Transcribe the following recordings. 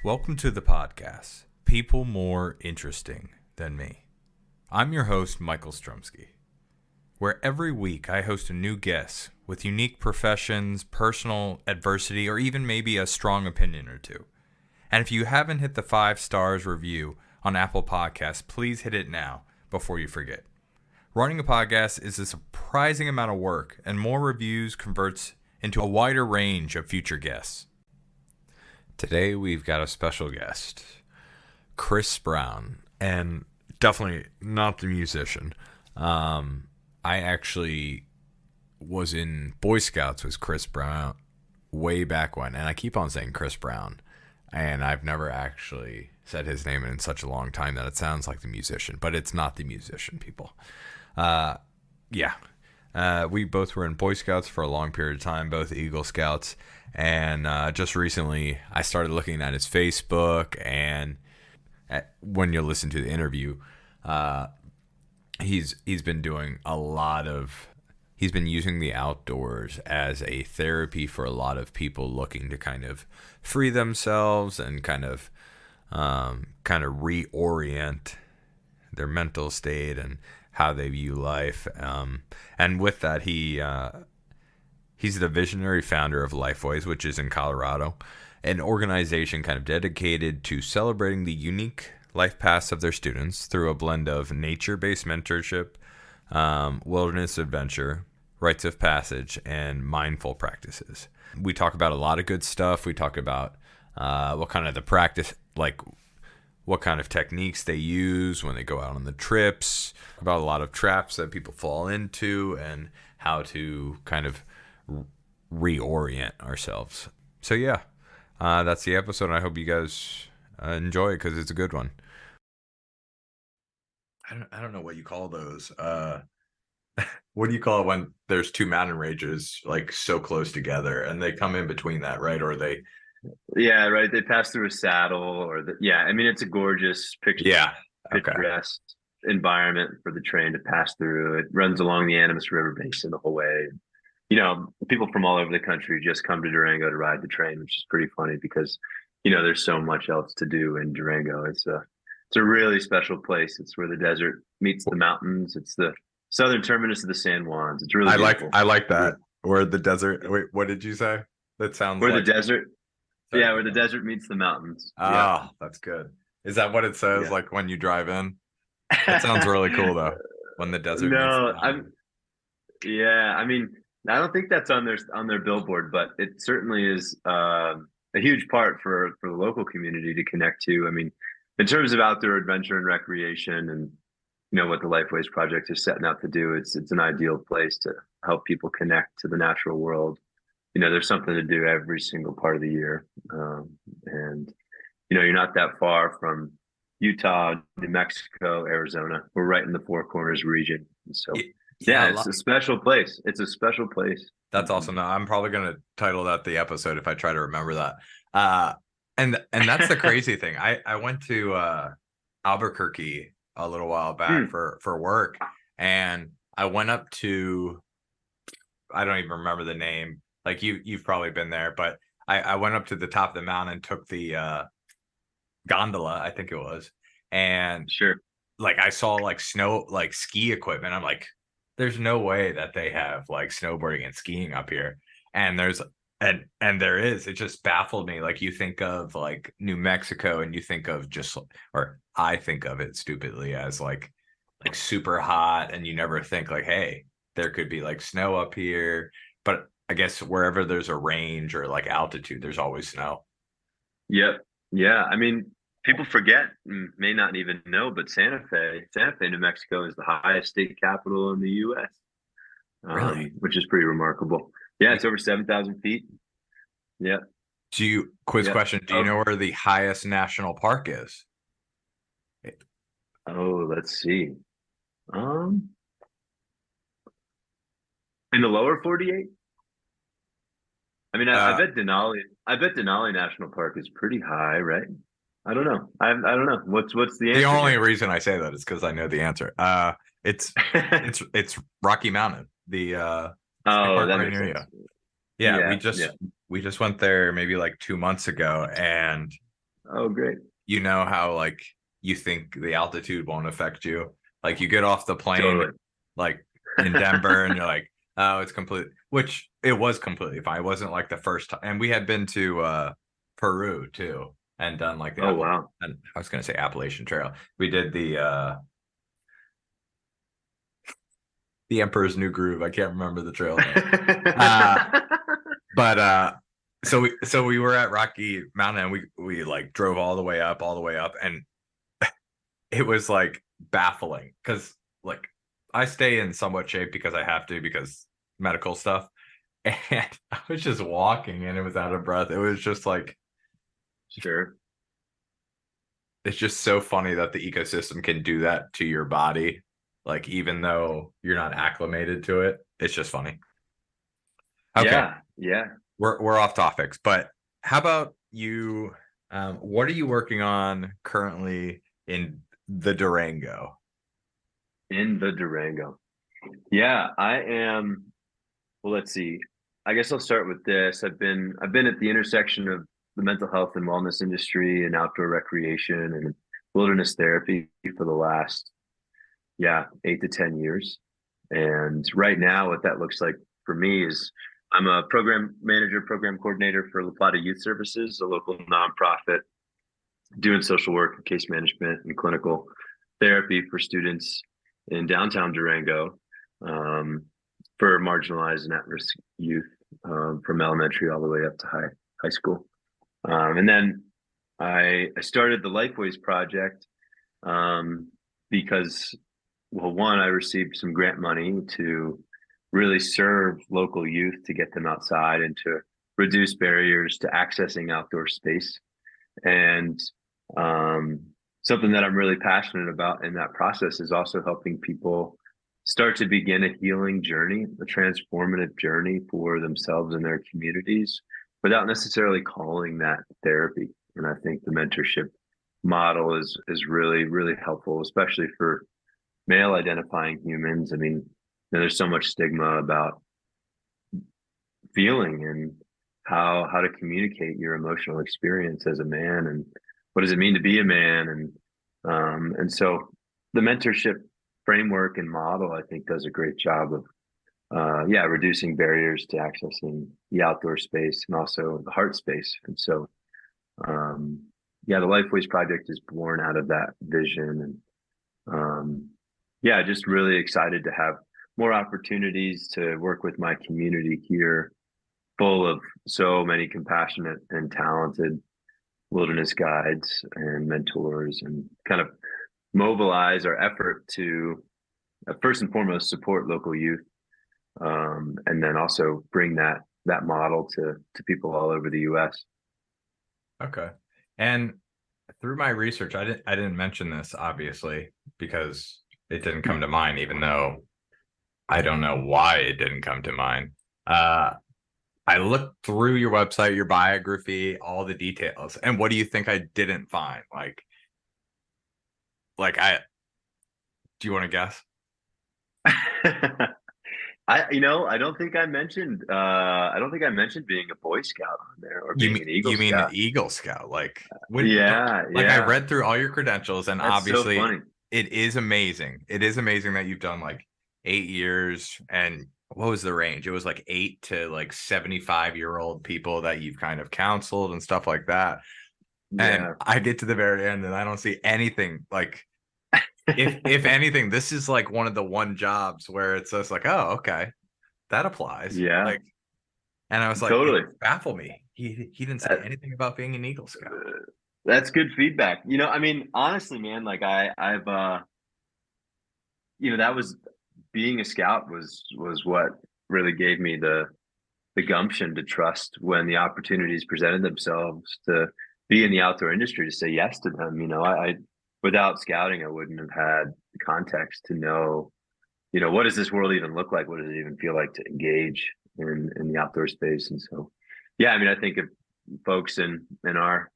Welcome to the podcast, People More Interesting Than Me. I'm your host, Michael Strumsky, where every week I host a new guest with unique professions, personal adversity, or even maybe a strong opinion or two. And if you haven't hit the 5 stars review on Apple Podcasts, please hit it now before you forget. Running a podcast is a surprising amount of work, and more reviews converts into a wider range of future guests. Today we've got a special guest, Chris Brown, and definitely not the musician. I actually was in Boy Scouts with Chris Brown way back when, and I keep on saying Chris Brown, and I've never actually said his name in such a long time that it sounds like the musician, but it's not the musician, people. We both were in Boy Scouts for a long period of time, both Eagle Scouts, and just recently I started looking at his Facebook, and when you listen to the interview, he's been doing he's been using the outdoors as a therapy for a lot of people looking to kind of free themselves and kind of reorient their mental state and how they view life. And with that, he's the visionary founder of LifeWays, which is in Colorado, an organization kind of dedicated to celebrating the unique life paths of their students through a blend of nature-based mentorship, wilderness adventure, rites of passage, and mindful practices. We talk about a lot of good stuff. We talk about what kind of the practice, like what kind of techniques they use when they go out on the trips, about a lot of traps that people fall into, and how to kind of reorient ourselves. So yeah, that's the episode, and I hope you guys enjoy it because it's a good one. I don't know what you call those. What do you call it when there's two mountain ranges like so close together and they come in between that, right? Or they... Yeah, right. They pass through a saddle, or I mean, it's a gorgeous picturesque environment for the train to pass through. It runs along the Animas River basin the whole way. You know, people from all over the country just come to Durango to ride the train, which is pretty funny because, you know, there's so much else to do in Durango. It's a really special place. It's where the desert meets the mountains. It's the southern terminus of the San Juans. It's really beautiful. I like that. Where the desert. Wait, what did you say? That sounds where like the desert. Yeah, where the desert meets the mountains. Oh, that's good. Is that what it says? Like when you drive in? That sounds really cool, though. When the desert meets the mountains. I mean, I don't think that's on their billboard, but it certainly is a huge part for the local community to connect to. I mean, in terms of outdoor adventure and recreation, and you know what the LifeWays project is setting out to do, it's an ideal place to help people connect to the natural world. You know, there's something to do every single part of the year. And, you know, you're not that far from Utah, New Mexico, Arizona. We're right in the Four Corners region. So, it's a special place. It's a special place. That's awesome. Now, I'm probably going to title that the episode if I try to remember that. And that's the crazy thing. I went to Albuquerque a little while back for work. And I went up to, I don't even remember the name. Like you've probably been there, but I went up to the top of the mountain and took the gondola, I think it was. And like I saw like snow, like ski equipment. I'm like, there's no way that they have like snowboarding and skiing up here. And there is. It just baffled me. Like you think of like New Mexico and you think of or I think of it stupidly as like super hot, and you never think like, hey, there could be like snow up here. But I guess wherever there's a range or like altitude, there's always snow. Yep. Yeah. I mean, people forget, may not even know, but Santa Fe, New Mexico is the highest state capital in the U.S. Really? Which is pretty remarkable. Yeah. It's over 7,000 feet. Yeah. Question. Do you know where the highest national park is? Oh, let's see. In the lower 48? I mean, I bet Denali National Park is pretty high, right? I don't know. I don't know. What's the answer? The only reason I say that is because I know the answer. It's Rocky Mountain. The that makes sense. Yeah, we just went there maybe like 2 months ago, and Oh, great. You know how like you think the altitude won't affect you? Like you get off the plane Totally. like in Denver and you're like, oh, it's complete, which it was completely fine. It wasn't like the first time. And we had been to Peru too and done like the Oh, wow. I was gonna say Appalachian Trail. We did the Emperor's New Groove. I can't remember the trail name. Uh but so we were at Rocky Mountain and we like drove all the way up, and it was like baffling because like I stay in somewhat shape because I have to because medical stuff. And I was just walking and it was out of breath. It was just like Sure. it's just so funny that the ecosystem can do that to your body. Like even though you're not acclimated to it, it's just funny. Okay, Yeah. Yeah. we're off topics, but how about you? What are you working on currently in the Durango? In the Durango. Yeah, I am. Well, let's see. I guess I'll start with this. I've been at the intersection of the mental health and wellness industry and outdoor recreation and wilderness therapy for the last, yeah, 8 to 10 years. And right now, what that looks like for me is I'm a program manager, program coordinator for La Plata Youth Services, a local nonprofit doing social work and case management and clinical therapy for students in downtown Durango, um, for marginalized and at-risk youth, from elementary all the way up to high school. And then I started the LifeWays project, um, because, well, one, I received some grant money to really serve local youth to get them outside and to reduce barriers to accessing outdoor space. And um, something that I'm really passionate about in that process is also helping people start to begin a healing journey, a transformative journey for themselves and their communities without necessarily calling that therapy. And I think the mentorship model is really, really helpful, especially for male identifying humans. I mean, there's so much stigma about feeling and how to communicate your emotional experience as a man and what does it mean to be a man, and so the mentorship framework and model I think does a great job of yeah, reducing barriers to accessing the outdoor space and also the heart space. And so um yeah, the Lifeways project is born out of that vision. And yeah, just really excited to have more opportunities to work with my community here, full of so many compassionate and talented wilderness guides and mentors, and kind of mobilize our effort to first and foremost support local youth, and then also bring that model to people all over the U.S. Okay. And through my research, I didn't mention this obviously because it didn't come to mind, even though I don't know why it didn't come to mind. Uh, I looked through your website, your biography, all the details, and what do you think I didn't find? Like do you want to guess? I don't think I mentioned being a Boy Scout on there or being an Eagle You mean Scout. Eagle Scout? Like when Yeah, like I yeah. read through all your credentials, and That's so obviously funny. it is amazing. It is amazing that you've done like 8 years, and what was the range? It was like 8 to like 75-year-old people that you've kind of counseled and stuff like that. And Yeah. I get to the very end and I don't see anything like if anything, this is like one of the one jobs where it's just like, oh, okay, that applies. Yeah, Like, and I was like, it totally. baffled me. He didn't say That, anything about being an Eagle Scout. that's good feedback. I mean, honestly, man, like I've that was being a scout was what really gave me the gumption to trust when the opportunities presented themselves to be in the outdoor industry, to say yes to them. I without scouting, I wouldn't have had the context to know, what does this world even look like? What does it even feel like to engage in the outdoor space? And so, yeah, I mean, I think of folks in our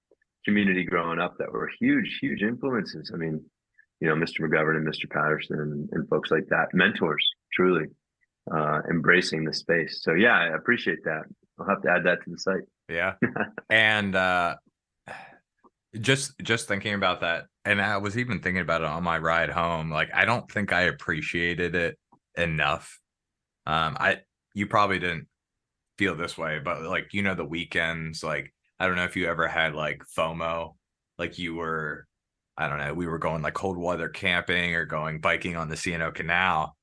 community growing up that were huge influences. I mean, Mr. McGovern and Mr. Patterson and folks like that, mentors, truly, embracing the space. So yeah, I appreciate that. I'll have to add that to the site. Yeah. And Just thinking about that, and I was even thinking about it on my ride home. Like, I don't think I appreciated it enough. I You probably didn't feel this way, but like, the weekends, like, I don't know if you ever had like FOMO, like you were, I don't know, we were going like cold weather camping or going biking on the C&O Canal.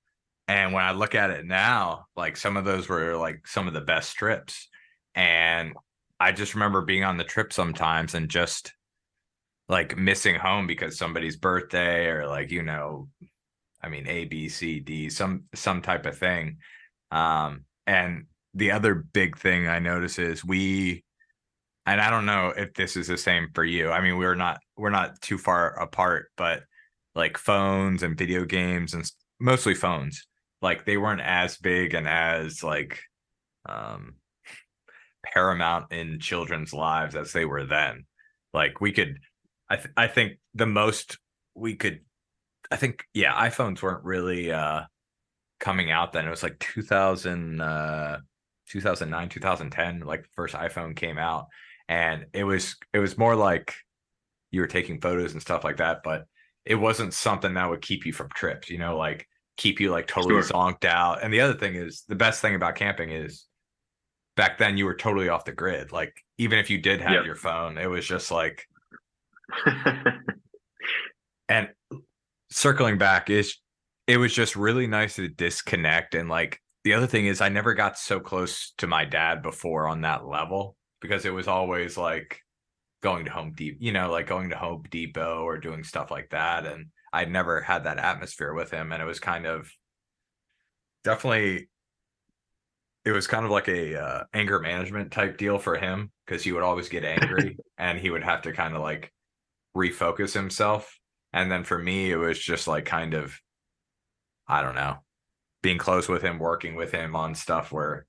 And when I look at it now, like some of those were like some of the best trips. And I just remember being on the trip sometimes and just like missing home because somebody's birthday or like, I mean, A, B, C, D, some type of thing. And the other big thing I notice is and I don't know if this is the same for you. I mean, we're not too far apart, but like phones and video games and mostly phones, like they weren't as big and as like um paramount in children's lives as they were then. Like we could, I think the most we could, I think, yeah, iPhones weren't really coming out then. It was like 2009, 2010, like the first iPhone came out, and it was more like you were taking photos and stuff like that, but it wasn't something that would keep you from trips, like keep you like totally Sure. zonked out. And the other thing is, the best thing about camping is back then you were totally off the grid. Like even if you did have Yep. your phone, it was just like, and circling back is, it was just really nice to disconnect. And like the other thing is, I never got so close to my dad before on that level, because it was always like going to Home Depot, like going to Home Depot or doing stuff like that. And I'd never had that atmosphere with him. And it was kind of definitely, it was kind of like a anger management type deal for him, because he would always get angry and he would have to kind of like refocus himself. And then for me, it was just like kind of, I don't know, being close with him, working with him on stuff where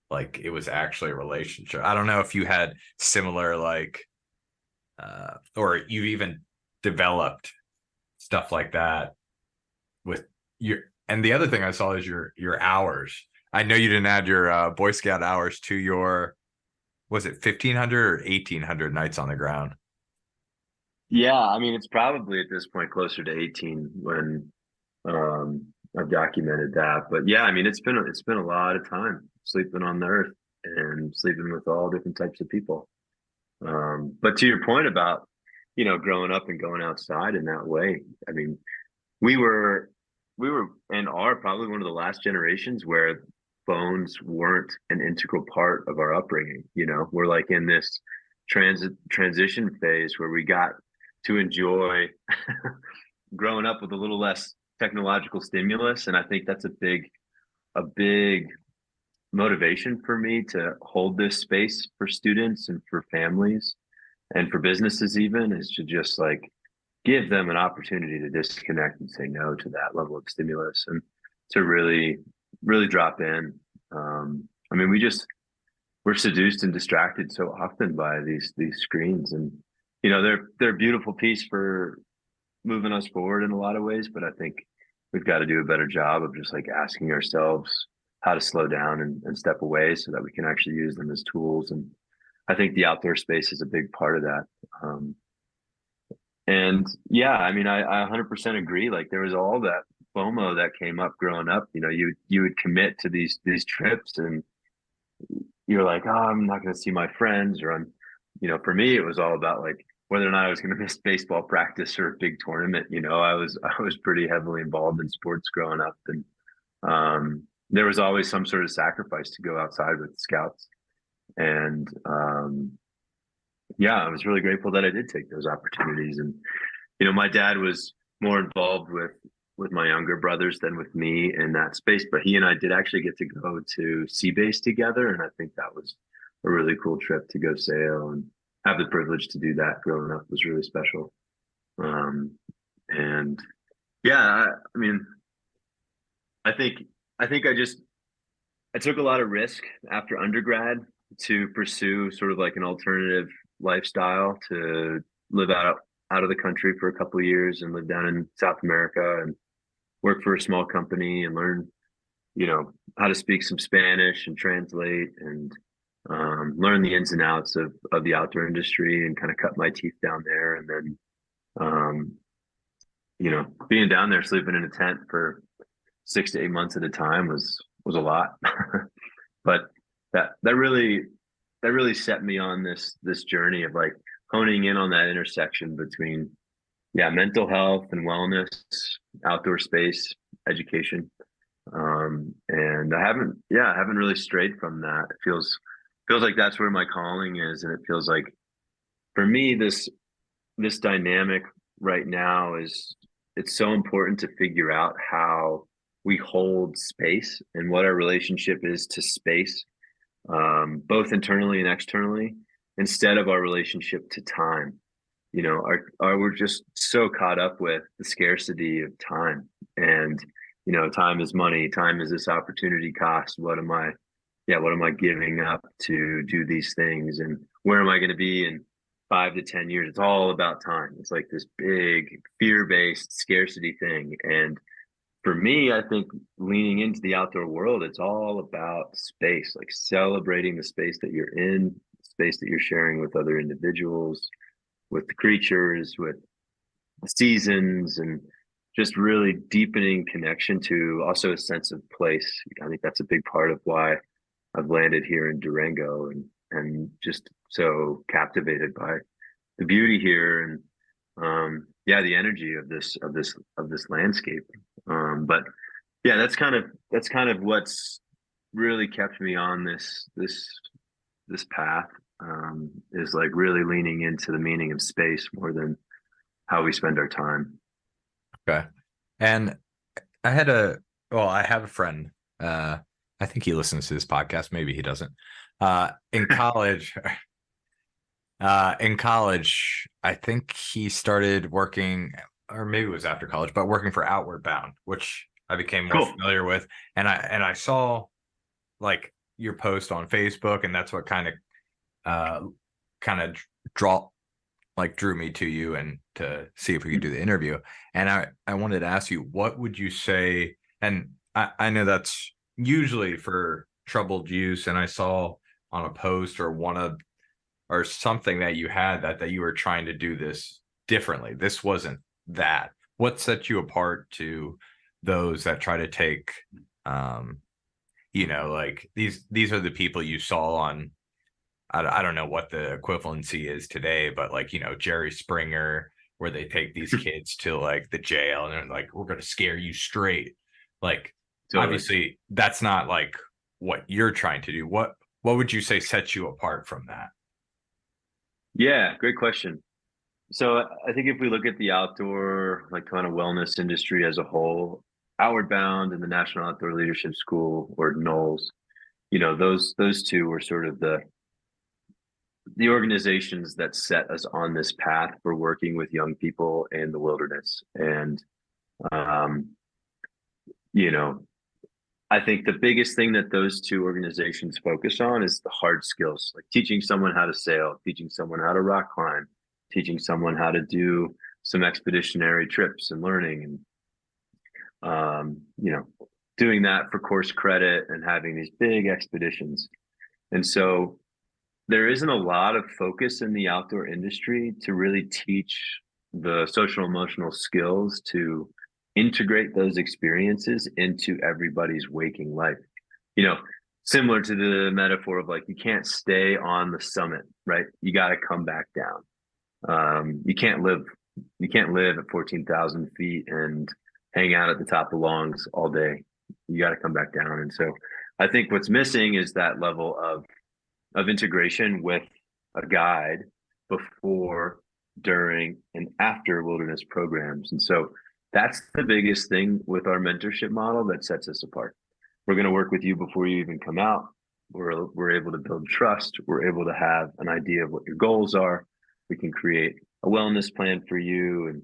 like it was actually a relationship. I don't know if you had similar like or you even developed stuff like that with your, and the other thing I saw is your hours. I know you didn't add your Boy Scout hours to your, was it 1,500 or 1,800 nights on the ground? Yeah, I mean, it's probably at this point closer to 18 when I've documented that. But yeah, I mean, it's been a lot of time sleeping on the earth and sleeping with all different types of people. But to your point about, growing up and going outside in that way, I mean, we were we were and are probably one of the last generations where phones weren't an integral part of our upbringing. We're like in this transition phase where we got to enjoy growing up with a little less technological stimulus, and I think that's a big motivation for me to hold this space for students and for families and for businesses, even, is to just like give them an opportunity to disconnect and say no to that level of stimulus and to really, really drop in. I mean, we're seduced and distracted so often by these screens, and they're a beautiful piece for moving us forward in a lot of ways, but I think we've got to do a better job of just like asking ourselves how to slow down and step away so that we can actually use them as tools. And I think the outdoor space is a big part of that. And yeah, I mean, I 100% agree. Like there was all that FOMO that came up growing up. You would commit to these trips, and you're like, oh, I'm not going to see my friends, or for me, it was all about like whether or not I was going to miss baseball practice or a big tournament. I was pretty heavily involved in sports growing up, and there was always some sort of sacrifice to go outside with the scouts. And yeah, I was really grateful that I did take those opportunities. And my dad was more involved with my younger brothers than with me in that space, but he and I did actually get to go to sea base together, and I think that was a really cool trip to go sail and have the privilege to do that growing up was really special. Um, and yeah, I mean, I think I took a lot of risk after undergrad to pursue sort of like an alternative lifestyle, to live out of the country for a couple of years and live down in South America and work for a small company and learn, how to speak some Spanish and translate. And learn the ins and outs of the outdoor industry and kind of cut my teeth down there. And then, um, being down there, sleeping in a tent for 6 to 8 months at a time was a lot. But that really set me on this journey of like honing in on that intersection between, yeah, mental health and wellness, outdoor space, education. And I haven't really strayed from that. It feels like that's where my calling is. And it feels like for me, this dynamic right now is, it's so important to figure out how we hold space and what our relationship is to space, both internally and externally, instead of our relationship to time. We're just so caught up with the scarcity of time, and time is money, time is this opportunity cost. What am I giving up to do these things, and where am I going to be in 5 to 10 years? It's all about time. It's like this big fear-based scarcity thing. And for me, I think leaning into the outdoor world, it's all about space, like celebrating the space that you're in, space that you're sharing with other individuals, with the creatures, with the seasons, and just really deepening connection to also a sense of place. I think that's a big part of why I've landed here in Durango, and just so captivated by the beauty here, and the energy of this landscape. But yeah, that's kind of what's really kept me on this path, is like really leaning into the meaning of space more than how we spend our time. Okay. And I have a friend. I think he listens to this podcast. Maybe he doesn't. In college, I think he started working, or maybe it was after college, but working for Outward Bound, which I became more Cool. familiar with. And I saw like your post on Facebook, and that's what kind of draw drew me to you and to see if we could do the interview. And I wanted to ask you, what would you say? And I know that's usually for troubled use. And I saw on a post or something that you had that you were trying to do this differently. This wasn't that. What set you apart to those that try to take, like these are the people you saw on, I don't know what the equivalency is today, but like, Jerry Springer, where they take these kids to like the jail and they're like, we're going to scare you straight. Like, Totally. obviously that's not like what you're trying to do. What would you say sets you apart from that? Yeah, great question. So I think if we look at the outdoor, like kind of wellness industry as a whole, Outward Bound and the National Outdoor Leadership School, or NOLS, those two were sort of the organizations that set us on this path for working with young people in the wilderness. And um, you know, I think the biggest thing that those two organizations focus on is the hard skills, like teaching someone how to sail, teaching someone how to rock climb, teaching someone how to do some expeditionary trips and learning, and doing that for course credit and having these big expeditions. And so there isn't a lot of focus in the outdoor industry to really teach the social emotional skills to integrate those experiences into everybody's waking life. You know, Similar to the metaphor of like, you can't stay on the summit, right? You got to come back down. You can't live at 14,000 feet and hang out at the top of longs all day. You got to come back down. And so I think what's missing is that level of integration with a guide before, during, and after wilderness programs. And so that's the biggest thing with our mentorship model that sets us apart. We're going to work with you before you even come out. We're able to build trust. We're able to have an idea of what your goals are. We can create a wellness plan for you. And,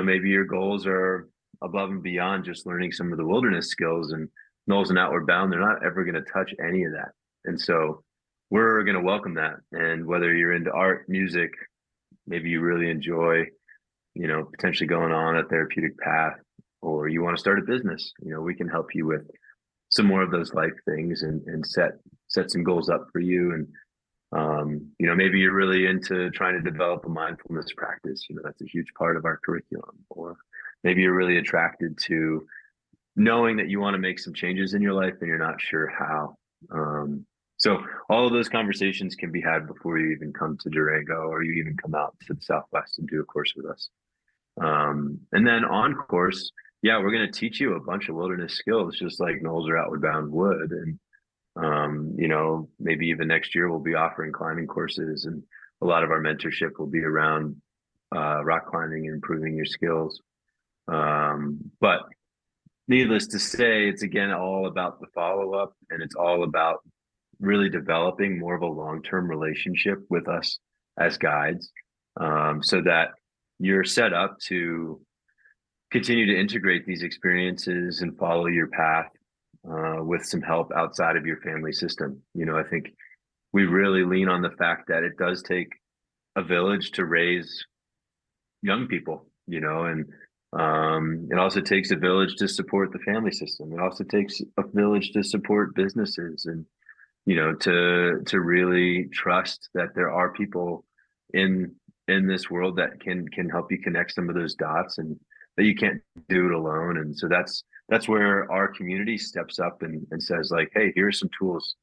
maybe your goals are above and beyond just learning some of the wilderness skills, and NOLS and Outward Bound, they're not ever going to touch any of that. And so we're going to welcome that. And whether you're into art, music, maybe you really enjoy, potentially going on a therapeutic path, or you want to start a business, we can help you with some more of those life things, and set some goals up for you. And maybe you're really into trying to develop a mindfulness practice. That's a huge part of our curriculum. Or maybe you're really attracted to knowing that you want to make some changes in your life and you're not sure how. So all of those conversations can be had before you even come to Durango, or you even come out to the Southwest and do a course with us. And then on course, yeah, we're going to teach you a bunch of wilderness skills, just like Knowles or Outward Bound would. And maybe even next year we'll be offering climbing courses, and a lot of our mentorship will be around rock climbing and improving your skills. But needless to say, it's again all about the follow-up, and it's all about really developing more of a long-term relationship with us as guides, so that you're set up to continue to integrate these experiences and follow your path with some help outside of your family system. I think we really lean on the fact that it does take a village to raise young people, and it also takes a village to support the family system. It also takes a village to support businesses, and to really trust that there are people in this world that can help you connect some of those dots, and that you can't do it alone. And so that's where our community steps up and says, like, hey, here's some tools.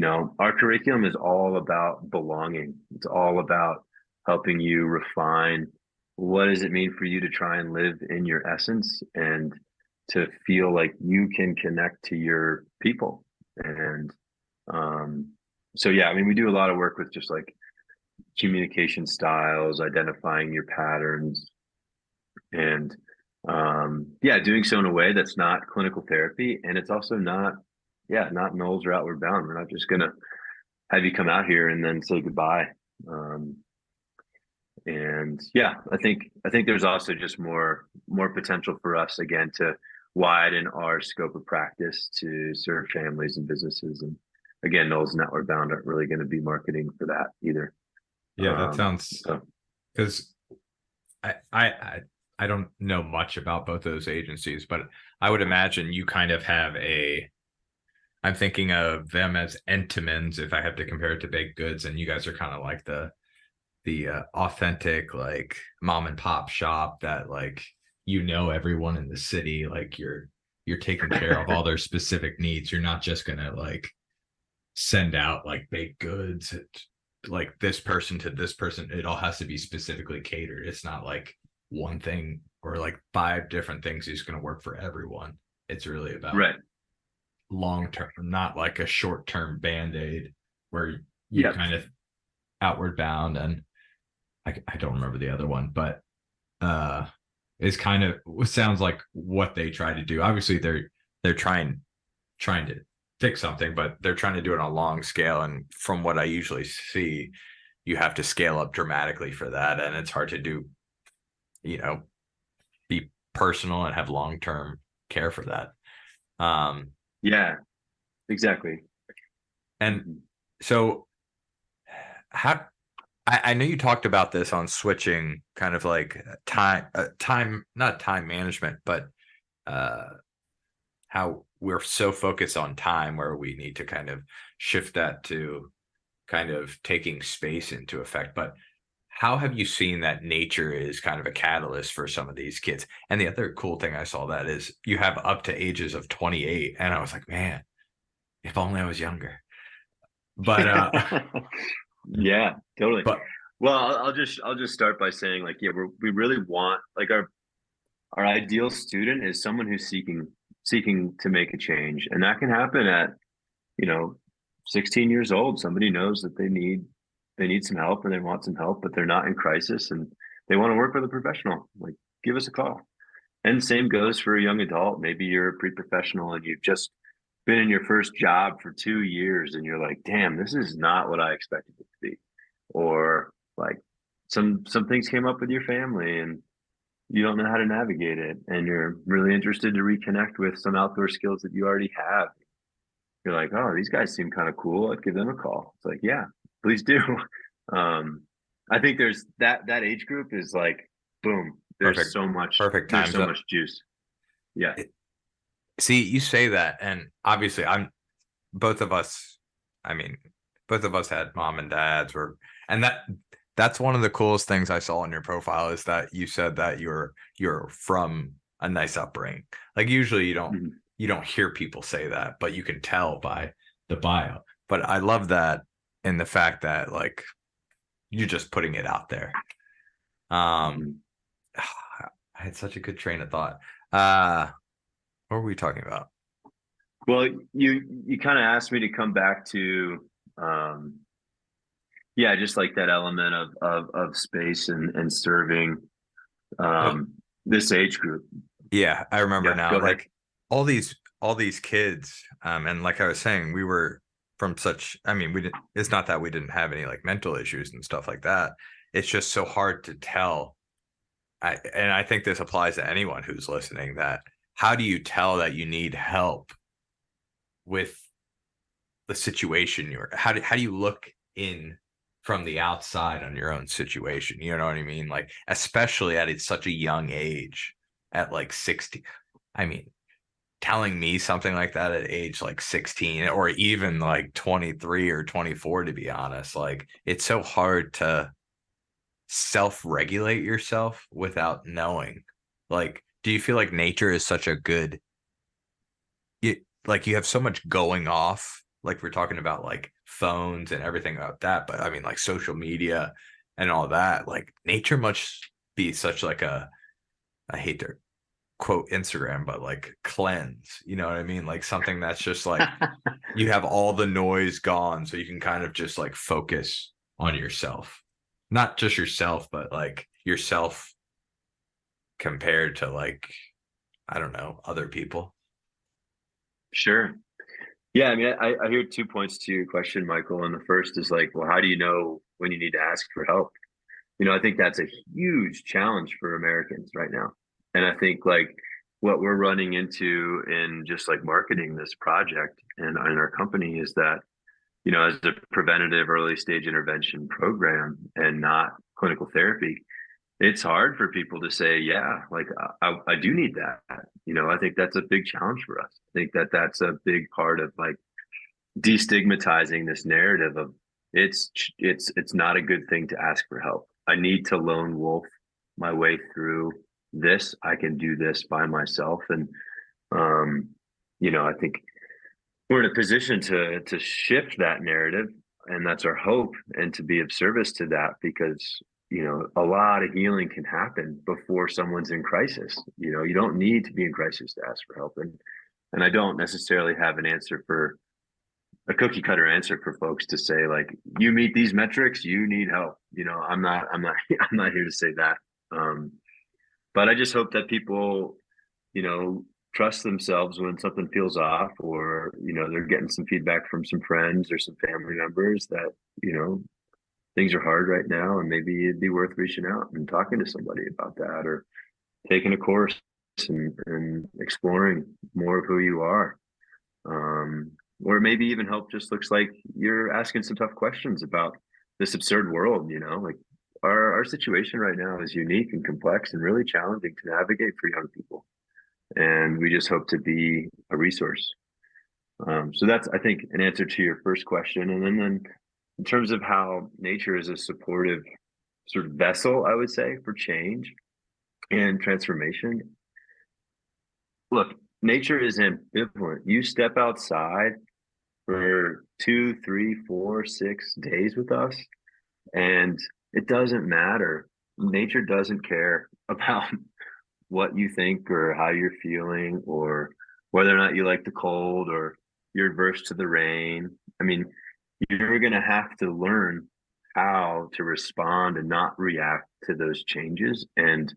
Our curriculum is all about belonging. It's all about helping you refine what does it mean for you to try and live in your essence, and to feel like you can connect to your people. And so yeah, I mean, we do a lot of work with just like communication styles, identifying your patterns, and doing so in a way that's not clinical therapy, and it's also not Knowles or Outward Bound. We're not just gonna have you come out here and then say goodbye. And yeah, I think there's also just more potential for us again to widen our scope of practice to serve families and businesses. And again, Knowles and Outward Bound aren't really going to be marketing for that either. Yeah, that sounds, because I don't know much about both those agencies, but I would imagine you kind of have I'm thinking of them as Entenmann's if I have to compare it to Baked Goods, and you guys are kind of like the authentic, like, mom and pop shop that, like, everyone in the city, like you're taking care of all their specific needs. You're not just gonna like send out like baked goods like this person to this person. It all has to be specifically catered. It's not like one thing or like 5 different things is going to work for everyone. It's really about long term, not like a short term band-aid where you kind of Outward Bound, and I don't remember the other one, but is kind of sounds like what they try to do. Obviously they're trying to fix something, but they're trying to do it on a long scale, and from what I usually see, you have to scale up dramatically for that, and it's hard to do, be personal and have long-term care for that. Yeah, exactly. And so how I know you talked about this on switching, kind of like time, not time management, but how we're so focused on time where we need to kind of shift that to kind of taking space into effect. But how have you seen that nature is kind of a catalyst for some of these kids? And the other cool thing I saw that is you have up to ages of 28. And I was like, man, if only I was younger. But yeah, totally. But well, I'll just start by saying, like, yeah, we really want, like, our ideal student is someone who's seeking to make a change, and that can happen at 16 years old. Somebody knows that they need some help, and they want some help, but they're not in crisis, and they want to work with a professional. Like, give us a call. And same goes for a young adult. Maybe you're a pre-professional and you've just been in your first job for 2 years, and you're like, damn, this is not what I expected it to be. Or like some things came up with your family and you don't know how to navigate it, and you're really interested to reconnect with some outdoor skills that you already have. You're like, oh, these guys seem kind of cool. I'd give them a call. It's like, yeah, please do. I think there's that age group is like, boom, there's perfect, so much, perfect there's times so up. much juice. Yeah. See, you say that, and obviously, both of us. I mean, both of us had mom and dads, and that's one of the coolest things I saw on your profile is that you said that you're from a nice upbringing. Like usually Mhm. you don't hear people say that, but you can tell by the bio. But I love that in the fact that like you're just putting it out there. Um, Mhm. I had such a good train of thought. Uh, what were we talking about? Well, you kind of asked me to come back to, um, yeah, just like that element of space and serving Oh, this age group. yeah, I remember Yeah, now. go ahead. Like all these kids, and like I was saying, we were from such. I mean, we didn't. It's not that we didn't have any like mental issues and stuff like that. It's just so hard to tell. And I think this applies to anyone who's listening. That how do you tell that you need help with the situation you're? How do you look in from the outside on your own situation? You know what I mean? Like especially at such a young age, at like 60. I mean, telling me something like that at age like 16 or even like 23 or 24, to be honest, like it's so hard to self-regulate yourself without knowing. Like, do you feel like nature is such a good you, like you have so much going off, like we're talking about like phones and everything about that, but I mean like social media and all that, like nature must be such like a, I hate to quote Instagram, but like cleanse, you know what I mean? Like something that's just like you have all the noise gone so you can kind of just like focus on yourself. Not just yourself, but like yourself compared to like, I don't know, other people. Sure. Yeah, I mean, I hear 2 points to your question, Michael. And the first is like, well, how do you know when you need to ask for help? I think that's a huge challenge for Americans right now. And I think like what we're running into in just like marketing this project and in our company is that, as a preventative early stage intervention program and not clinical therapy, it's hard for people to say, yeah, like I do need that. I think that's a big challenge for us. I think that that's a big part of like destigmatizing this narrative of it's not a good thing to ask for help. I need to lone wolf my way through this. I can do this by myself. And um, I think we're in a position to shift that narrative, and that's our hope, and to be of service to that because a lot of healing can happen before someone's in crisis. You don't need to be in crisis to ask for help. And I don't necessarily have an answer for a cookie cutter answer for folks to say like you meet these metrics, you need help. I'm not I'm not here to say that. um but I just hope that people you know trust themselves when something feels off, or they're getting some feedback from some friends or some family members that you know things are hard right now, and maybe it'd be worth reaching out and talking to somebody about that, or taking a course and exploring more of who you are. um, or maybe even help just looks like you're asking some tough questions about this absurd world. Like our situation right now is unique and complex and really challenging to navigate for young people, and we just hope to be a resource. So that's, I think, an answer to your first question. And then in terms of how nature is a supportive sort of vessel, I would say, for change and transformation. Look, nature is ambivalent. You step outside for 2, 3, 4, 6 days with us, and it doesn't matter. Nature doesn't care about what you think or how you're feeling, or whether or not you like the cold or you're adverse to the rain. I mean, you're going to have to learn how to respond and not react to those changes, and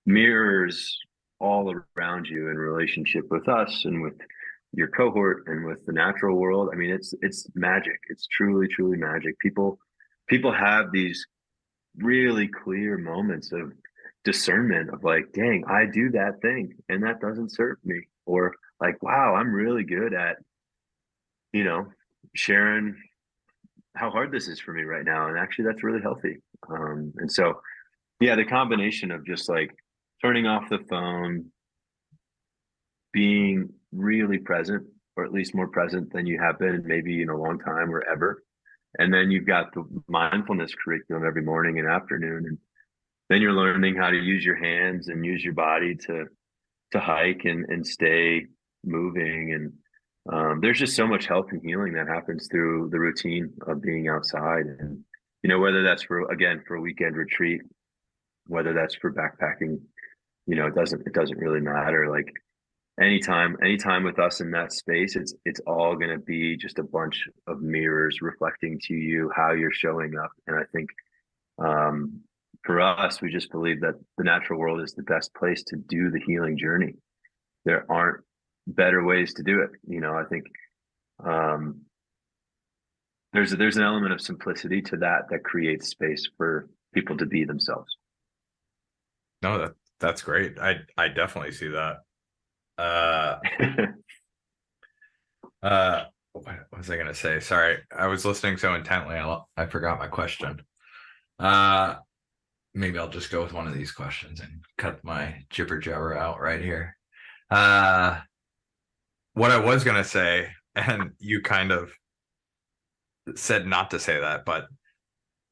mirrors all around you in relationship with us and with your cohort and with the natural world. I mean, it's magic. It's truly, truly magic. People have these really clear moments of discernment of like, dang, I do that thing and that doesn't serve me. Or like, wow, I'm really good at, you know, sharing how hard this is for me right now. And actually that's really healthy. And so yeah, the combination of just like turning off the phone, being really present, or at least more present than you have been maybe in a long time or ever. And then you've got the mindfulness curriculum every morning and afternoon. And then you're learning how to use your hands and use your body to hike and stay moving. And there's just so much health and healing that happens through the routine of being outside. And, whether that's for a weekend retreat, whether that's for backpacking, it doesn't really matter. Like anytime with us in that space, it's all going to be just a bunch of mirrors reflecting to you how you're showing up. And I think um, for us, we just believe that the natural world is the best place to do the healing journey. There aren't better ways to do it. I think um, there's an element of simplicity to that creates space for people to be themselves. No, that's great. I definitely see that. Uh, what was I gonna say? Sorry, I was listening so intently, I forgot my question. Maybe I'll just go with one of these questions and cut my jibber jabber out right here. What I was gonna say, and you kind of said not to say that, but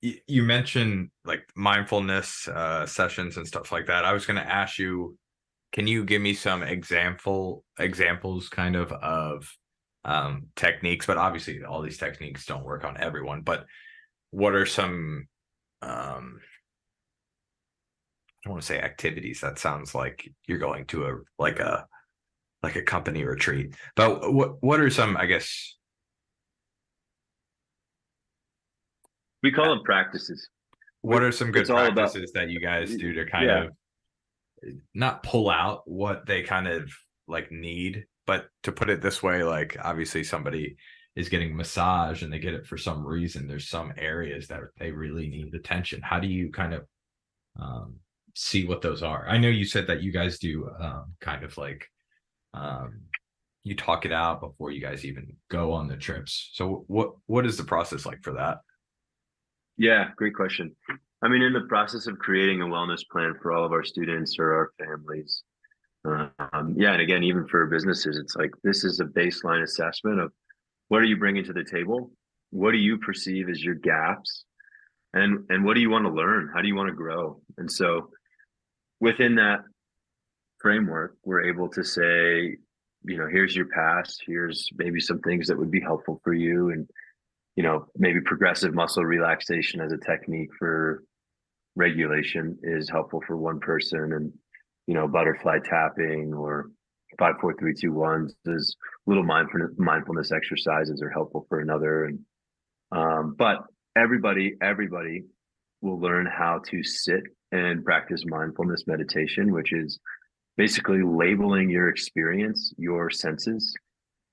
you mentioned like mindfulness sessions and stuff like that. I was gonna ask you, can you give me some examples kind of techniques? But obviously all these techniques don't work on everyone, but what are some I don't want to say activities. That sounds like you're going to a company retreat. But what are some, I guess, We call them practices. what are some good It's all about, practices that you guys do to kind yeah. of not pull out what they kind of like need, but to put it this way, like obviously somebody is getting massage and they get it for some reason. There's some areas that they really need attention. How do you kind of see what those are? I know you said that you guys do kind of like um, you talk it out before you guys even go on the trips. So what is the process like for that? Yeah, great question. I mean, in the process of creating a wellness plan for all of our students or our families, yeah, and again, even for businesses, it's like this is a baseline assessment of what are you bringing to the table? What do you perceive as your gaps? And what do you want to learn? How do you want to grow? And so within that framework, we're able to say, here's your past, here's maybe some things that would be helpful for you. And, maybe progressive muscle relaxation as a technique for regulation is helpful for one person. And, butterfly tapping or 5 4 3 2 1 is little mindfulness exercises are helpful for another. And but everybody will learn how to sit and practice mindfulness meditation, which is basically labeling your experience, your senses,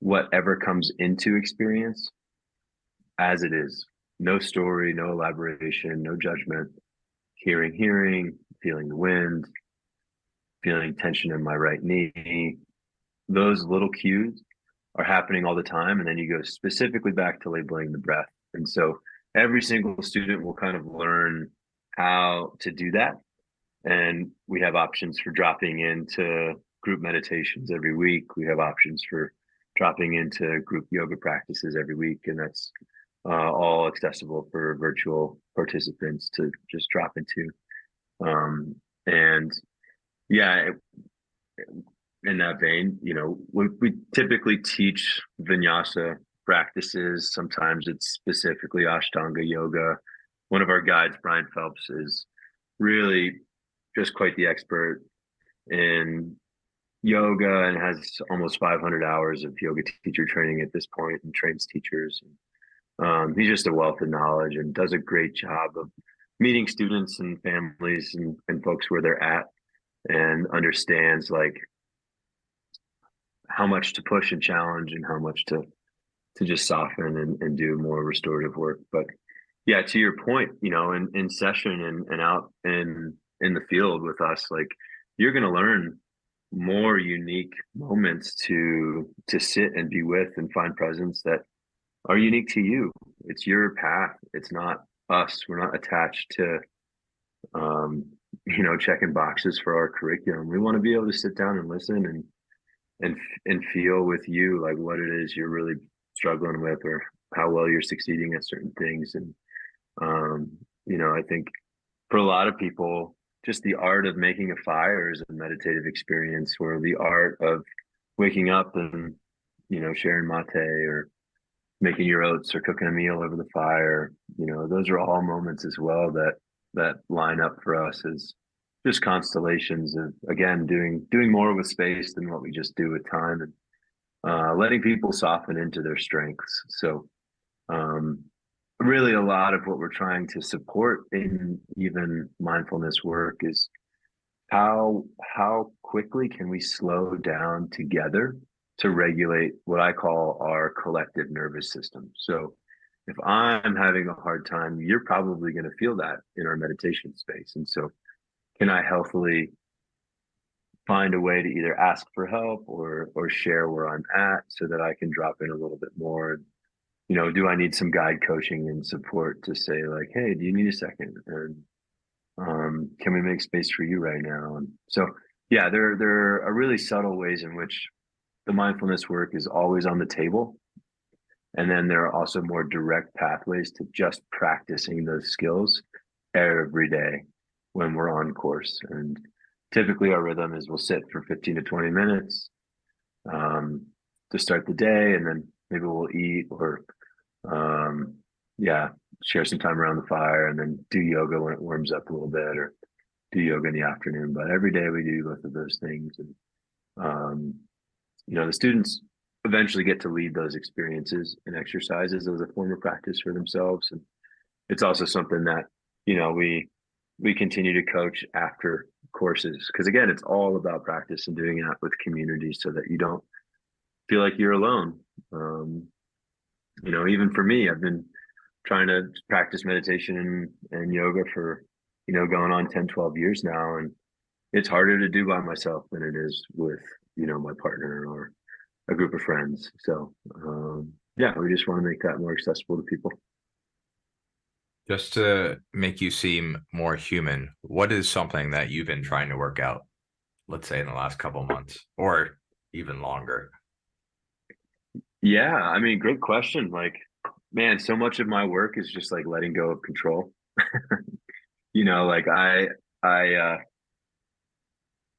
whatever comes into experience as it is. No story, no elaboration, no judgment. Hearing, feeling the wind, feeling tension in my right knee. Those little cues are happening all the time. And then you go specifically back to labeling the breath. And so every single student will kind of learn how to do that. And we have options for dropping into group meditations every week. We have options for dropping into group yoga practices every week. And that's all accessible for virtual participants to just drop into. And yeah, in that vein, we typically teach vinyasa practices. Sometimes it's specifically Ashtanga yoga. One of our guides, Brian Phelps, is really just quite the expert in yoga and has almost 500 hours of yoga teacher training at this point and trains teachers. He's just a wealth of knowledge and does a great job of meeting students and families and folks where they're at and understands like how much to push and challenge and how much to just soften and do more restorative work. But yeah, to your point, in session and out in the field with us, like you're going to learn more unique moments to sit and be with and find presence that are unique to you. It's your path. It's not us. We're not attached to checking boxes for our curriculum. We want to be able to sit down and listen and feel with you like what it is you're really struggling with, or how well you're succeeding at certain things. And um, I think for a lot of people, just the art of making a fire is a meditative experience, or the art of waking up and sharing mate, or making your oats, or cooking a meal over the fire. Those are all moments as well that line up for us as just constellations of, again, doing more with space than what we just do with time, and letting people soften into their strengths. So um, really a lot of what we're trying to support in even mindfulness work is how quickly can we slow down together to regulate what I call our collective nervous system. So if I'm having a hard time, you're probably going to feel that in our meditation space. And so can I healthily find a way to either ask for help or share where I'm at so that I can drop in a little bit more? Do I need some guide coaching and support to say like, hey, do you need a second? And can we make space for you right now? And so, yeah, there are really subtle ways in which the mindfulness work is always on the table. And then there are also more direct pathways to just practicing those skills every day when we're on course. And typically our rhythm is we'll sit for 15 to 20 minutes to start the day, and then maybe we'll eat, or yeah, share some time around the fire, and then do yoga when it warms up a little bit, or do yoga in the afternoon. But every day we do both of those things. And um, the students eventually get to lead those experiences and exercises as a form of practice for themselves. And it's also something that we continue to coach after courses, because again, it's all about practice and doing that with community so that you don't feel like you're alone. Even for me, I've been trying to practice meditation and yoga for going on 10, 12 years now, and it's harder to do by myself than it is with my partner or a group of friends. So yeah, we just want to make that more accessible to people. Just to make you seem more human, what is something that you've been trying to work out, let's say in the last couple of months or even longer? Yeah, I mean, great question. Like, man, so much of my work is just like letting go of control. Like I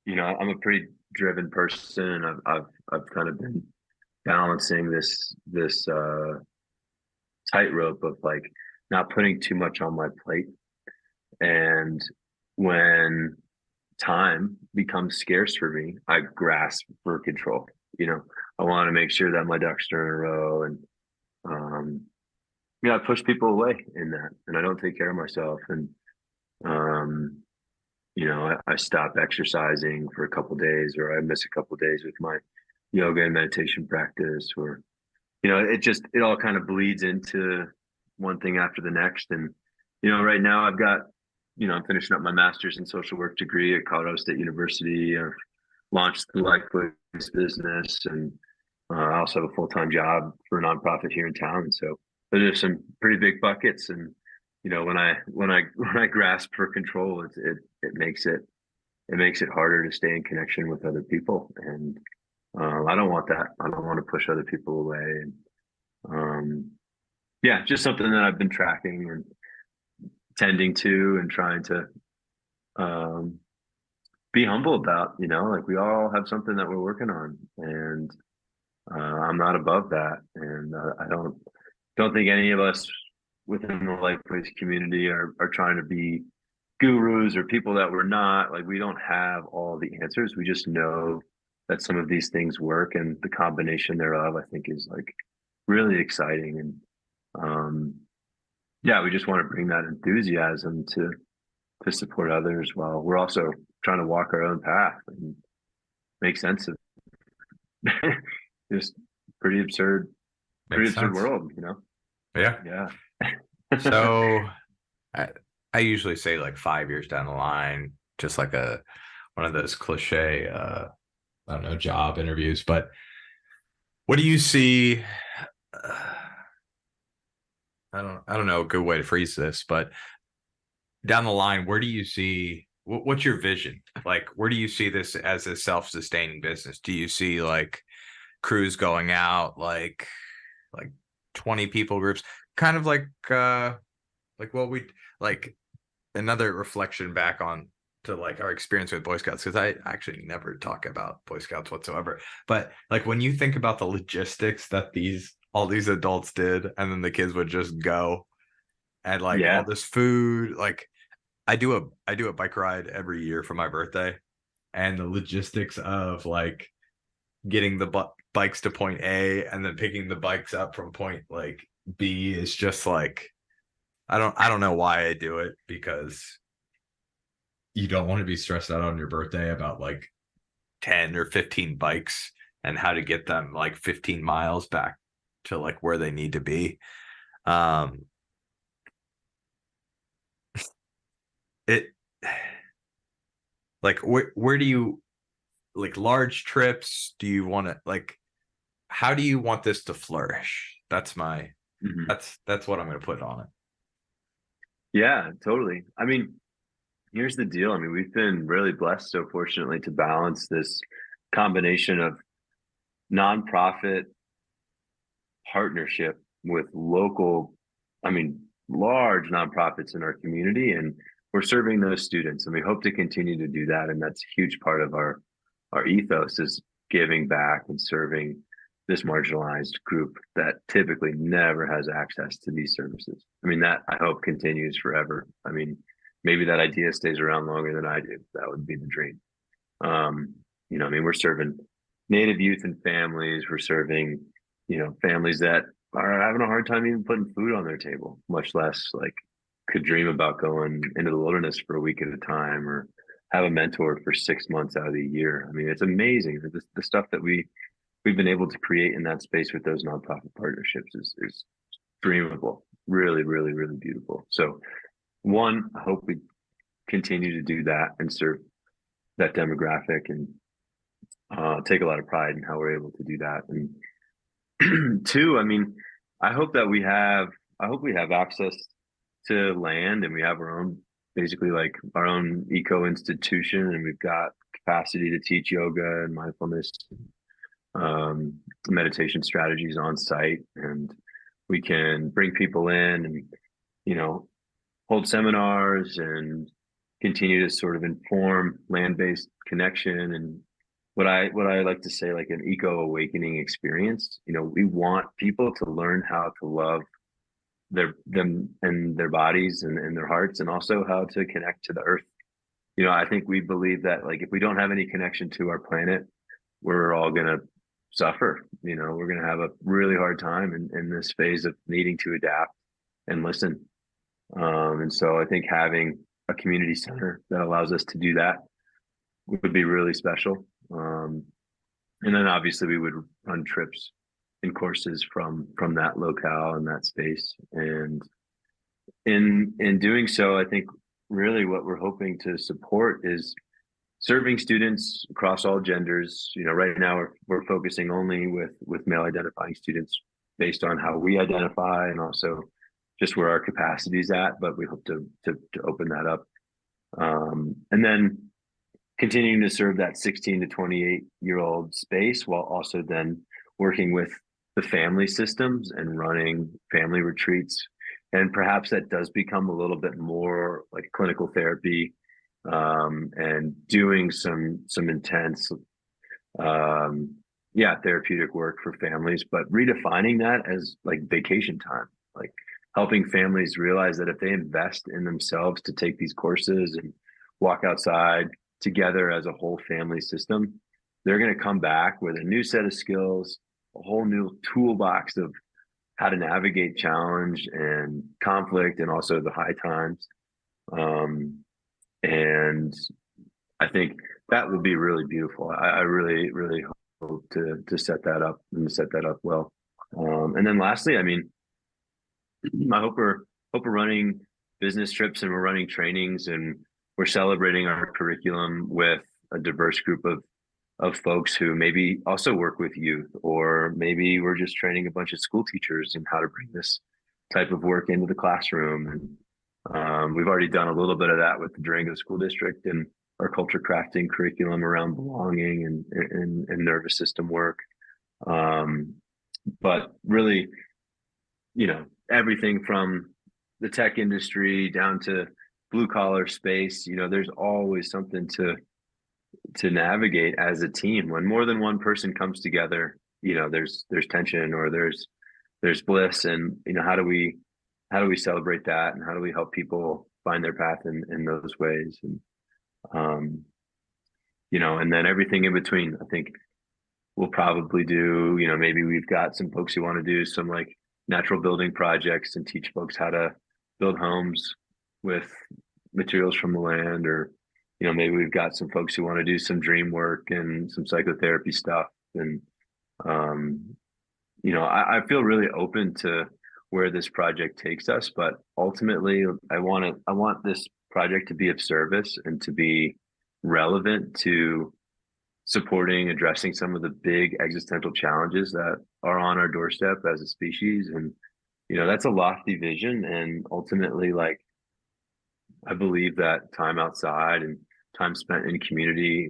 I'm a pretty driven person, and I've kind of been balancing this tightrope of like not putting too much on my plate. And when time becomes scarce for me, I grasp for control. I want to make sure that my ducks are in a row, and um, I push people away in that, and I don't take care of myself. And um, I stop exercising for a couple of days, or I miss a couple of days with my yoga and meditation practice, or it all kind of bleeds into one thing after the next. And right now I've got I'm finishing up my master's in social work degree at Colorado State University. I've launched the LifeWays business, and I also have a full-time job for a nonprofit here in town. So those are some pretty big buckets. And when I grasp for control, it makes it harder to stay in connection with other people. And I don't want that. I don't want to push other people away. And yeah, just something that I've been tracking and tending to, and trying to um, be humble about. Like, we all have something that we're working on, and I'm not above that. And I don't think any of us within the LifeWays community are trying to be gurus or people that we're not. Like, we don't have all the answers. We just know that some of these things work, and the combination thereof, I think, is like really exciting. And yeah, we just want to bring that enthusiasm to support others, while we're also trying to walk our own path and make sense of just pretty absurd, Makes sense. world, Yeah. Yeah. So I usually say like 5 years down the line, just like one of those cliche I don't know, job interviews. But what do you see? I don't know a good way to phrase this, but down the line, where do you see what's your vision? Like, where do you see this as a self-sustaining business? Do you see like crews going out, like 20 people groups, kind of like what we like another reflection back on to like our experience with Boy Scouts, because I actually never talk about Boy Scouts whatsoever. But like when you think about the logistics that all these adults did, and then the kids would just go and like all Yeah. this food, like I do a bike ride every year for my birthday, and the logistics of like getting the bikes to point A and then picking the bikes up from point like B is just like I don't know why I do it, because you don't want to be stressed out on your birthday about like 10 or 15 bikes and how to get them like 15 miles back to like where they need to be. Um it like where do you like large trips? Do you want to like how do you want this to flourish? Mhm. That's what I'm going to put on it. Yeah, totally. I mean, here's the deal. I mean, we've been really blessed, so fortunately, to balance this combination of nonprofit partnership with local, I mean, large nonprofits in our community, and we're serving those students, and we hope to continue to do that. And that's a huge part of our ethos is giving back and serving this marginalized group that typically never has access to these services. I mean, that I hope continues forever. I mean, maybe that idea stays around longer than I do. That would be the dream. Um, I mean, we're serving Native youth and families. We're serving, families that are having a hard time even putting food on their table, much less like could dream about going into the wilderness for a week at a time or have a mentor for 6 months out of the year. I mean, it's amazing that the stuff that we've been able to create in that space with those nonprofit partnerships is dreamable. Really, really, really beautiful. So one, I hope we continue to do that and serve that demographic and take a lot of pride in how we're able to do that. And two, I mean, I hope that I hope we have access to land and we have our own, basically like our own eco institution, and we've got capacity to teach yoga and mindfulness, um, meditation strategies on site, and we can bring people in and you know hold seminars and continue to sort of inform land-based connection and what I like to say like an eco awakening experience. We want people to learn how to love them and their bodies and their hearts, and also how to connect to the earth. I think we believe that like if we don't have any connection to our planet, we're all gonna suffer. We're gonna have a really hard time in this phase of needing to adapt and listen. And so I think having a community center that allows us to do that would be really special. And then obviously we would run trips and courses from that locale and that space. And in doing so, I think really what we're hoping to support is serving students across all genders. Right now we're focusing only with male identifying students based on how we identify and also just where our capacity is at, but we hope to open that up. And then continuing to serve that 16 to 28-year-old space while also then working with the family systems and running family retreats. And perhaps that does become a little bit more like clinical therapy, and doing some intense therapeutic work for families, but redefining that as like vacation time, like helping families realize that if they invest in themselves to take these courses and walk outside together as a whole family system, they're going to come back with a new set of skills, a whole new toolbox of how to navigate challenge and conflict and also the high times. And I think that will be really beautiful. I really, really hope to set that up and to set that up well. And then lastly, I mean, I hope we're running business trips and we're running trainings and we're celebrating our curriculum with a diverse group of folks who maybe also work with youth, or maybe we're just training a bunch of school teachers in how to bring this type of work into the classroom. And We've already done a little bit of that with the Durango School District and our culture crafting curriculum around belonging and nervous system work. Um, but really, everything from the tech industry down to blue collar space, there's always something to navigate as a team. When more than one person comes together, there's tension or there's bliss, and how do we celebrate that, and how do we help people find their path in those ways, and um, and then everything in between. I think we'll probably do, maybe we've got some folks who want to do some like natural building projects and teach folks how to build homes with materials from the land, or maybe we've got some folks who want to do some dream work and some psychotherapy stuff, and um, I feel really open to where this project takes us, but ultimately I want this project to be of service and to be relevant to supporting addressing some of the big existential challenges that are on our doorstep as a species. And that's a lofty vision, and ultimately, like, I believe that time outside and time spent in community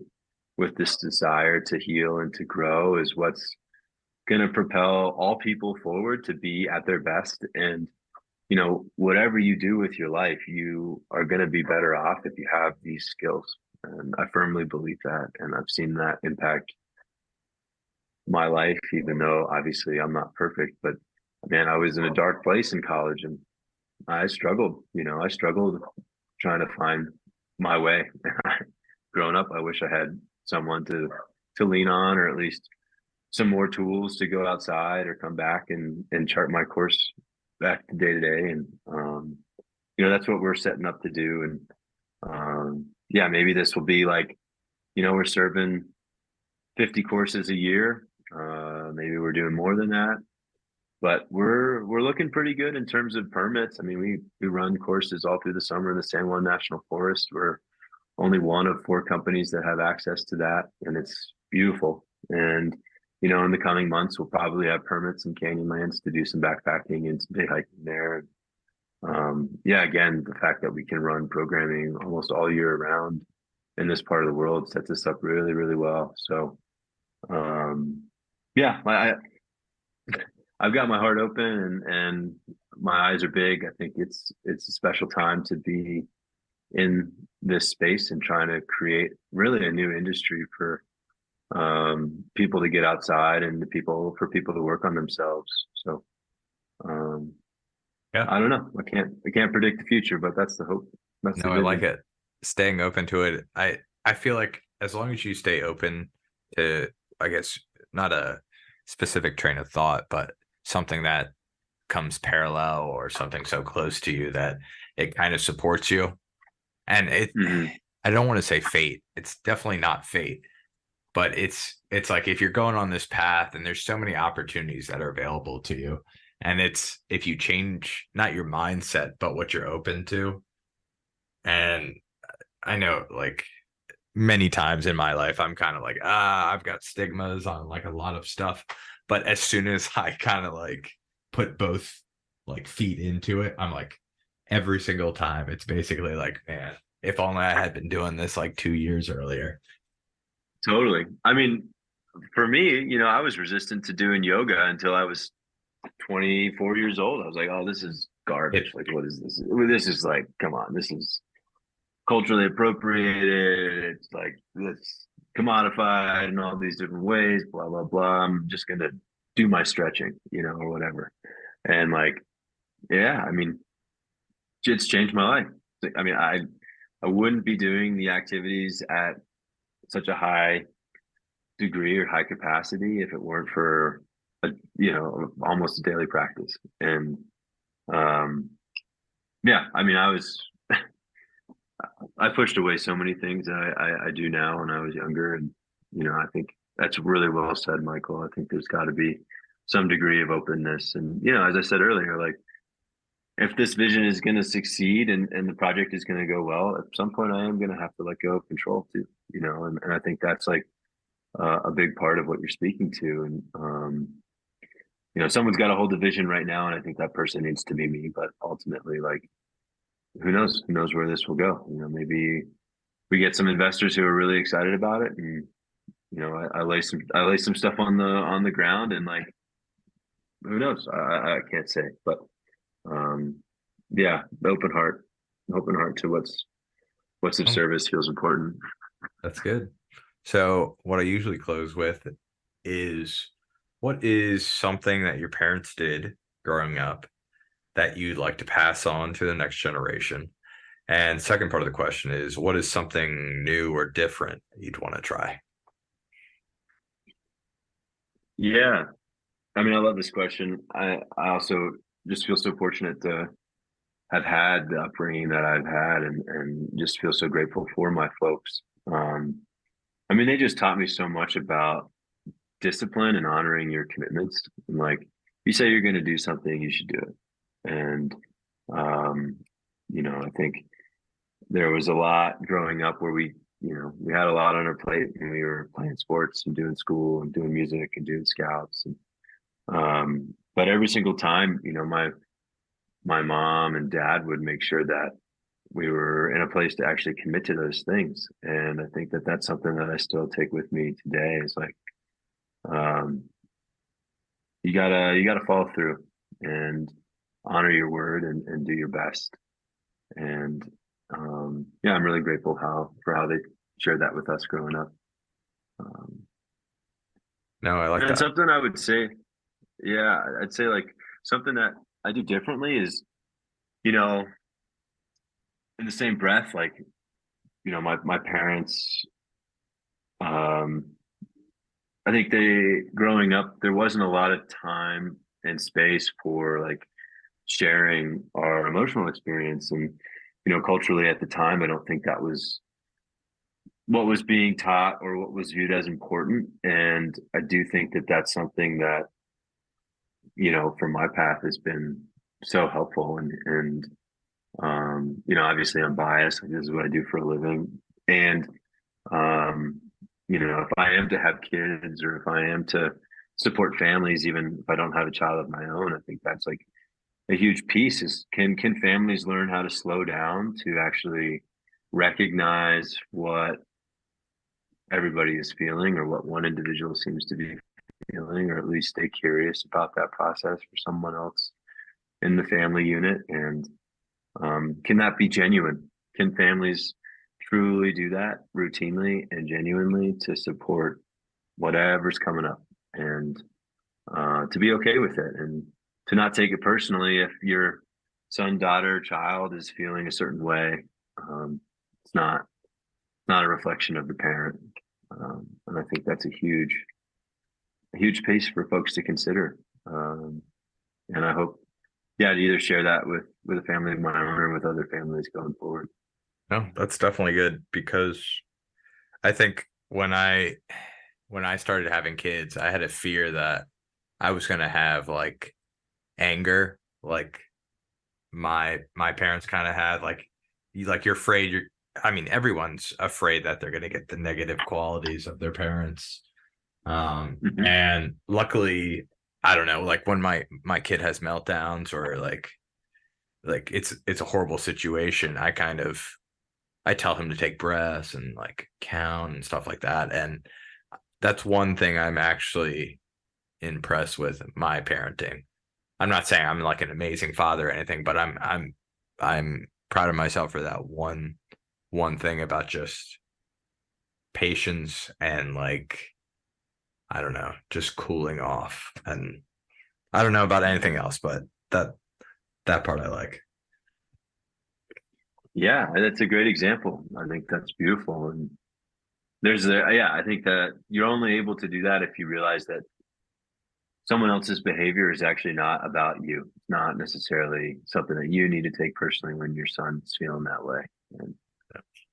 with this desire to heal and to grow is what's going to propel all people forward to be at their best. And whatever you do with your life, you are going to be better off if you have these skills. And I firmly believe that. And I've seen that impact my life, even though obviously I'm not perfect. But man, I was in a dark place in college, and I struggled. I struggled trying to find my way. Growing up, I wish I had someone to lean on, or at least some more tools to go outside or come back and chart my course back to day to day. And that's what we're setting up to do. And yeah, maybe this will be like, we're serving 50 courses a year. Maybe we're doing more than that, but we're looking pretty good in terms of permits. I mean, we run courses all through the summer in the San Juan National Forest. We're only one of 4 companies that have access to that, and it's beautiful. And in the coming months, we'll probably have permits in Canyonlands to do some backpacking and some day hiking there. Yeah, again, the fact that we can run programming almost all year round in this part of the world sets us up really, really well. So, yeah, I've got my heart open, and my eyes are big. I think it's a special time to be in this space and trying to create really a new industry for people to get outside and for people to work on themselves. So Yeah. I don't know. I can't predict the future, but that's the hope. That's No, I like it. Staying open to it. I feel like as long as you stay open to, I guess, not a specific train of thought, but something that comes parallel or something so close to you that it kind of supports you. And I don't want to say fate. It's definitely not fate, but it's like if you're going on this path and there's so many opportunities that are available to you, and it's if you change not your mindset but what you're open to. And I know, like, many times in my life I'm kind of like, I've got stigmas on like a lot of stuff, but as soon as I kind of like put both like feet into it, I'm like, every single time it's basically like, man, if only I had been doing this like 2 years earlier. Totally. I mean, for me, I was resistant to doing yoga until I was 24 years old. I was like, oh, this is garbage. Like, what is this? This is like, come on, this is culturally appropriated. It's like this commodified in all these different ways, blah, blah, blah. I'm just going to do my stretching, or whatever. And like, yeah, I mean, it's changed my life. I mean, I wouldn't be doing the activities at such a high degree or high capacity if it weren't for almost a daily practice. And yeah, I mean, I pushed away so many things that I do now when I was younger. And I think that's really well said, Michael. I think there's got to be some degree of openness. And as I said earlier, like, if this vision is going to succeed and the project is going to go well, at some point I am going to have to let go of control too, and I think that's like a big part of what you're speaking to. And someone's got to hold the vision right now, and I think that person needs to be me. But ultimately, like, who knows where this will go. Maybe we get some investors who are really excited about it, and I lay some stuff on the ground, and like, who knows? I can't say, but um, yeah, open heart to what's of Oh, service feels important. that's good. So, what I usually close with is, what is something that your parents did growing up that you'd like to pass on to the next generation? And second part of the question is, what is something new or different you'd want to try? Yeah, I mean, I love this question. I also just feel so fortunate to have had the upbringing that I've had, and just feel so grateful for my folks. I mean, they just taught me so much about discipline and honoring your commitments. And like, you say you're going to do something, you should do it. And um, I think there was a lot growing up where we had a lot on our plate, and we were playing sports and doing school and doing music and doing scouts. And but every single time, my mom and dad would make sure that we were in a place to actually commit to those things. And I think that that's something that I still take with me today, is like, um, you gotta follow through and honor your word, and do your best. And yeah, I'm really grateful for how they shared that with us growing up. Um, No, I like and that. something I would say, yeah, I'd say like something that I do differently is, you know, in the same breath, like, my parents, um, I think growing up, there wasn't a lot of time and space for like sharing our emotional experience. And, culturally at the time, I don't think that was what was being taught or what was viewed as important. And I do think that that's something that, for my path has been so helpful. And obviously I'm biased. Like, this is what I do for a living. And, um, if I am to have kids, or if I am to support families, even if I don't have a child of my own, I think that's like a huge piece, is can families learn how to slow down to actually recognize what everybody is feeling, or what one individual seems to be feeling, or at least stay curious about that process for someone else in the family unit. And can that be genuine? Can families truly do that routinely and genuinely to support whatever's coming up, and to be okay with it, and to not take it personally if your son, daughter, child is feeling a certain way? It's not a reflection of the parent. And I think that's a huge piece for folks to consider. And I hope, yeah, to either share that with a family of my own, or with other families going forward. No, that's definitely good because I think when I started having kids, I had a fear that I was gonna have like anger, like my parents kind of had, like you're afraid you're I mean everyone's afraid that they're gonna get the negative qualities of their parents. Mm-hmm. And luckily, I don't know, like when my kid has meltdowns, or like it's a horrible situation, I tell him to take breaths and like count and stuff like that. And that's one thing I'm actually impressed with my parenting. I'm not saying I'm like an amazing father or anything, but I'm proud of myself for that one thing about just patience and like, I don't know, just cooling off. And I don't know about anything else, but that that part I like. Yeah, that's a great example. I think that's beautiful. And yeah, I think that you're only able to do that if you realize that someone else's behavior is actually not about you. It's not necessarily something that you need to take personally when your son's feeling that way. And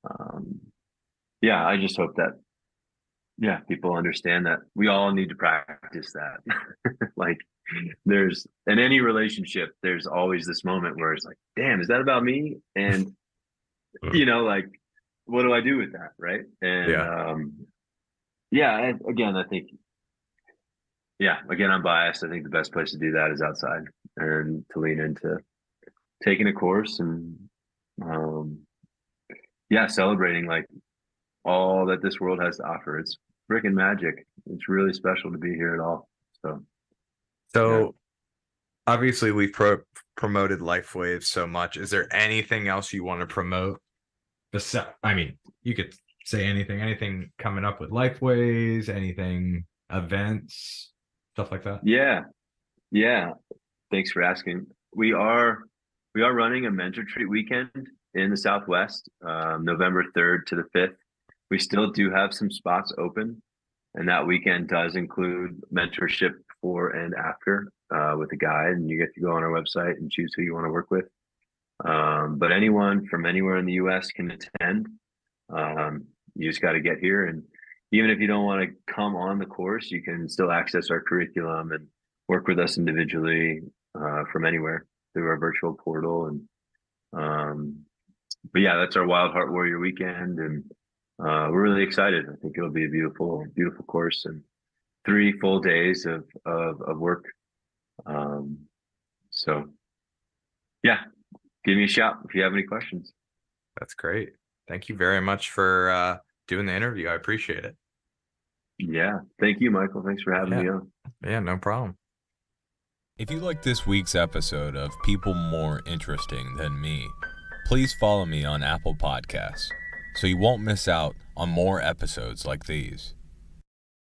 um, yeah, I just hope that, yeah, people understand that we all need to practice that. Like, there's in any relationship, there's always this moment where it's like, damn, is that about me? And like, what do I do with that, right? And Yeah. yeah, again, I think, yeah, again, I'm biased. I think the best place to do that is outside, and to lean into taking a course, and Um, yeah, celebrating like all that this world has to offer. It's freaking magic. It's really special to be here at all. So yeah. So obviously we promoted LifeWays so much. Is there anything else you want to promote? I mean, you could say anything coming up with LifeWays, anything, events, stuff like that. Yeah. Yeah. Thanks for asking. We are running a mentor treat weekend in the Southwest, November 3rd to the 5th. We still do have some spots open, and that weekend does include mentorship before and after with a guide, and you get to go on our website and choose who you want to work with. But anyone from anywhere in the U.S. can attend. You just got to get here, and even if you don't want to come on the course, you can still access our curriculum and work with us individually from anywhere through our virtual portal. And but yeah, that's our Wild Heart Warrior weekend, and we're really excited. I think it'll be a beautiful, beautiful course and 3 full days of work. Um, so yeah, give me a shout if you have any questions. That's great. Thank you very much for doing the interview. I appreciate it. Yeah, thank you, Michael. Thanks for having me on. Yeah, no problem. If you like this week's episode of People More Interesting Than Me, please follow me on Apple Podcasts so you won't miss out on more episodes like these.